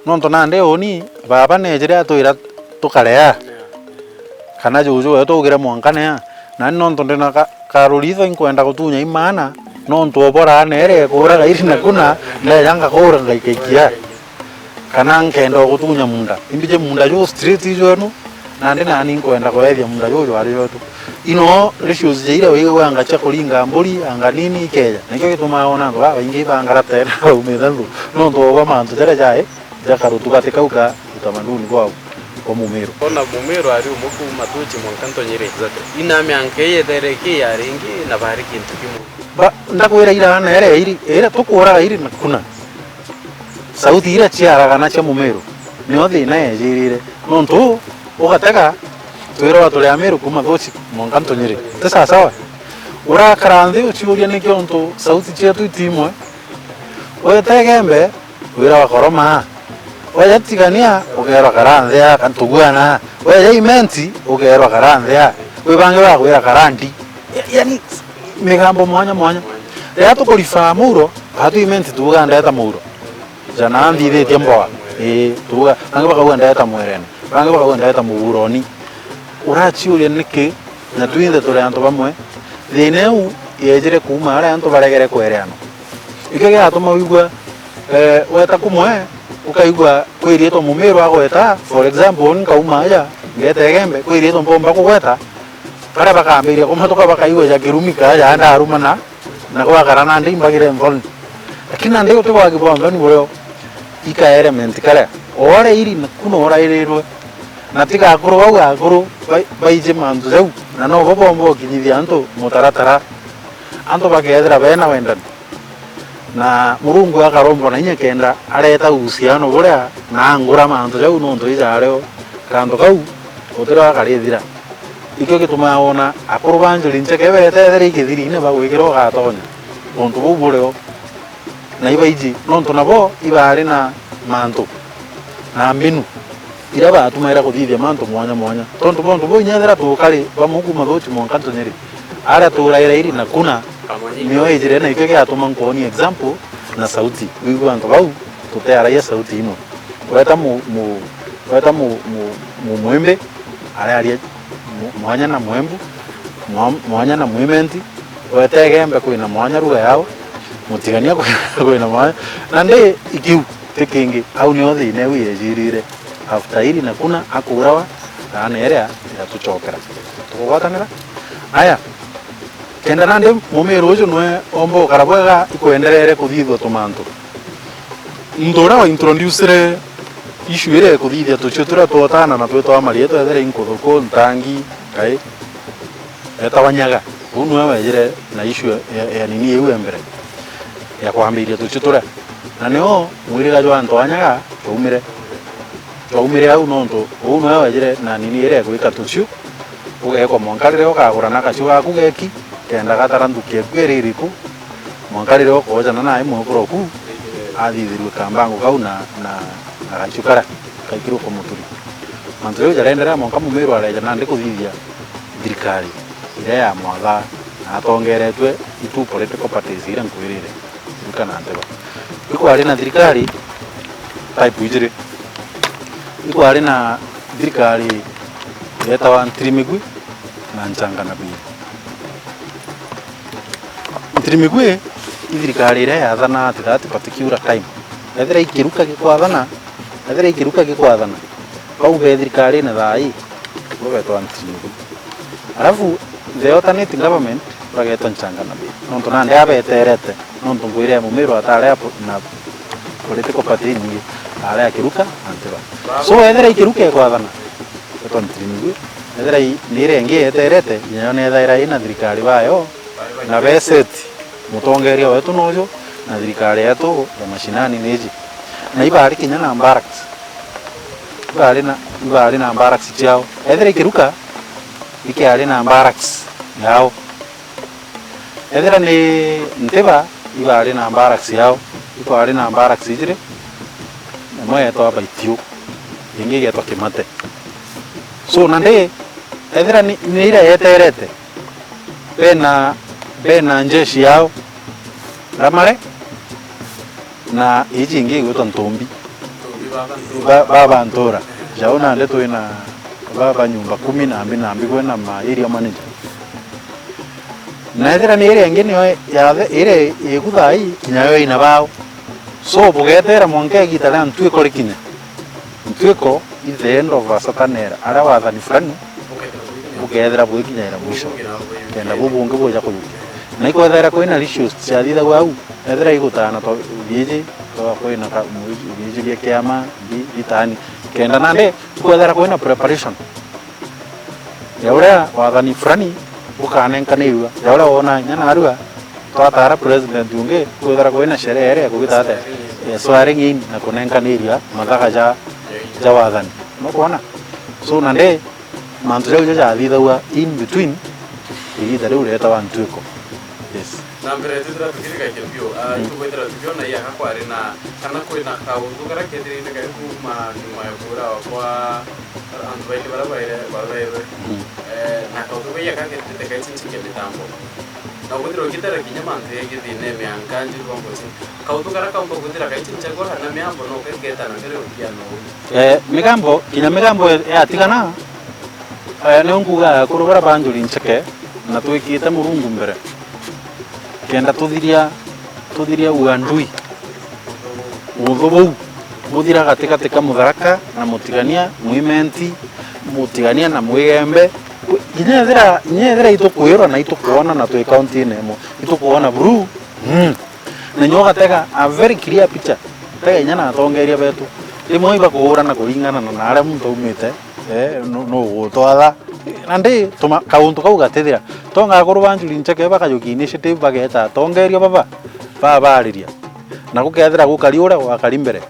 nonto nande oni baba nejire atwira tukarea kana juju eto ugira mwankane ya nani nonto ndena karulitho inkwenda gutunya imana nonto obora nere kura gairi na kuna le yanga kura ngaikia kana nkenda gutunya munda imbije munda yo street ijo no nande nani inkwenda kwethia munda yo ari yo tu ino ratios jeira wewe anga cha kulinga mburi anga nini keja nikyo gituma ona ndo baba ingi bangara tena umethanu nonto oba mantu tere jae jakarutu katika uka utamaduni kwao kwa Mumiru. Ona Mumiru ari umuku matuchi mwankanto nyire zate. Ina mianke yedereke yarengi na bari kintu kimu. Ba ndakwira ira na era tukura iri nakuna. Sauti ira chiara kana cha Mumiru. Niothe na yejirire. Nonto ugateka twira watule Amiru kuma dochi mwankanto nyire. Tesa sawa. Ura karande uchiuria nikyo nto sauti chetu itimwe. Oya tegembe wira wakoroma. Oya tigania ugerwa karanthea kantugwana oya imenti ugerwa karanthea wibange wa gwira karandi yani migambo mwanya ya tukurifa muro hatu imenti tuganda eta muro jana ndire tiemboa tuga bange bakaganda eta mwerene bange bakaganda eta muburoni urachiuria niki na twinde tore anto bamwe thineu yejire kuma ara anto baregere kwereano ikege atoma wigwa weta kumwe ukaigwa kwirieto Mumiru agweta for example nkauma ya ngetegembe kwirieto mbomba kugweta para bakambiria kumatoka bakaigwa ya kirumika ya anda arumana na kwa karana ndi mbagire mvon lakini ande uto wa kibomba ni boro ika element kale ore iri kuno ora irirwe na tika akuru wa akuru baije mandu zau na no bombo kinyithia anto mutaratara anto bakethera bena wenda na Murungu akarombo na inya kenda areta uhusiano buria na ngura mantu jau nonto ijareo kando kau utira karithira ikyo gituma ona akuru banjuri ncheke betethera ikithiri ne bagwikiro gatonya onto bubureo na ibaiji nonto nabo ibari na mantu na mbinu ira batumaira kuthithia mantu mwanya tonto bonto bo nyethera tukari bamuku mathochi mwankanto nyeri ara turaira iri na kuna niyo ejire na ikyo atuma nkoni example na sauti wigo anto bau tutera ya sauti ino weta mwembe ari mwanya na mwembu mwanya na mwimenti weta gembe kuina mwanya ruga yao mutigania kuina mwanya nande ikiu tekingi au niyo thine wiyejirire after iri na kuna akurawa na area ya tuchokera tuwatanira aya kenda nande Mumiru ucio nwe ombo karabwega ikwenderere kuthithwa tumantu ndora wa introducere issue ire kuthithia tucio tura tuotana na twetwa marieto ethere inkuthuko ntangi kai etawanyaga unwe wejire na issue ya nini iwe mbere ya kwambiria tucio tura na nio mwirira jwa ntowanyaga twaumire au nonto unwe wejire na nini ire gwika tucio ugeko monkarire ukagura na kacio gaku geki kenda gatarandukia kweririku mwankarire okojana nae mwokoroku athithirwe kambango kau na gachukara kaikiro ko muturi mantu yo jarendera mwanka Mumiru areja nande kuthithia thirikari ire ya mwatha atongeretwe itu political parties ira nkwirire kana nteba iko ari na thirikari type ijire iko ari na thirikari yetawa Ntirimigwi na Nchangana Bii Ntirimigwi thirikari ire yathana at that particular time ethera ikiruka gikwathana bau be thirikari na thai gwetwa Ntirimigwi alafu the alternate government bagetwa Nchangana Bii nonto nande abeterete nonto ngwire Mumiru atare na political party ni ale akiruka anteba so ethera ikiruka gikwathana gwetwa Ntirimigwi ethera nirenge eterete nyone ethera ina thirikari bayo na beseti mutongeria wetu nojo na thirikari yetu ya mashinani neji na ibari kinya na barracks ibari na barracks chao ethera ikiruka ikiari na barracks yao ethera ni nteba ibari na barracks yao ibari na barracks ijire na moya to abaitio ingi geto Kimate so nande ethera ni ira yeterete bena njeshi yao ramare na iji ingi gwetwa Ntombi baba ntora jaona nde twina baba nyumba 12 kwena ma area manager na ethera ni area ngeni ya ire iguthai kinyayo ina bao so bugetera monke gitara ntwiko rikinya ntwiko ithendo vasatanera ara wathani fulani bugethera bukinyira mwisho kenda bubunge boja kuyuki na ikwethera kwina issues cia thitha wau ethera igutana to biji to kwina ka biji bia kiama bitani kenda nande kwethera kwina preparation ya ura wathani fulani bukanenkanirwa ya ura ona nyana arua twatara president unge kwethera kwina sherehe ere kugitate swearing in na kunenkanirwa mathaka ja wathani no kuona so nande mantu rĩu jathithaua in between ihinda rĩu rĩetagwa ntwĩko. Yes. Na mbere tũthiĩ kĩmbio tũgwethera tukiona ya hakwari na kana kwĩna kaũndũ karia kethĩrĩire kari kuma nyuma ya kũra kwa andu baile barabaire na kaũndũ kaya kaketete kaichinchike mitambo na gwethera ũgĩtera kinya mantu yagĩthine mĩankanji kwamboci kaũndũ karia kaũndũ gwethera kaichincha kora na mĩambo no keketana kare ũkiano migambo kinya migambo yatigana nĩ nguga kũrũgara banjũri ncheke na twĩkĩte mũrungu mbere kenda tũthiria uandui ũthũ bũu mũthira gatĩgatĩ ka mũtharaka na mũtigania mwimenti mũtigania na mwĩgembe kinya ethera itũkwĩrwo na itũkuona na twĩ kaunti-inĩ ĩmwe itũkuona buru na nyo gatega a very clear picture tega inya na atongeria betu rimwe iba kũhũrana kũringana na arĩa muntu aumĩte no gũtwatha na ndĩ kaũndũ kau gatĩthĩra tonga korwo banjũri ncheke bakayũki initiative bageta tongerio baba barĩria na gũkethĩra gũkari ũrĩa gwakari mbere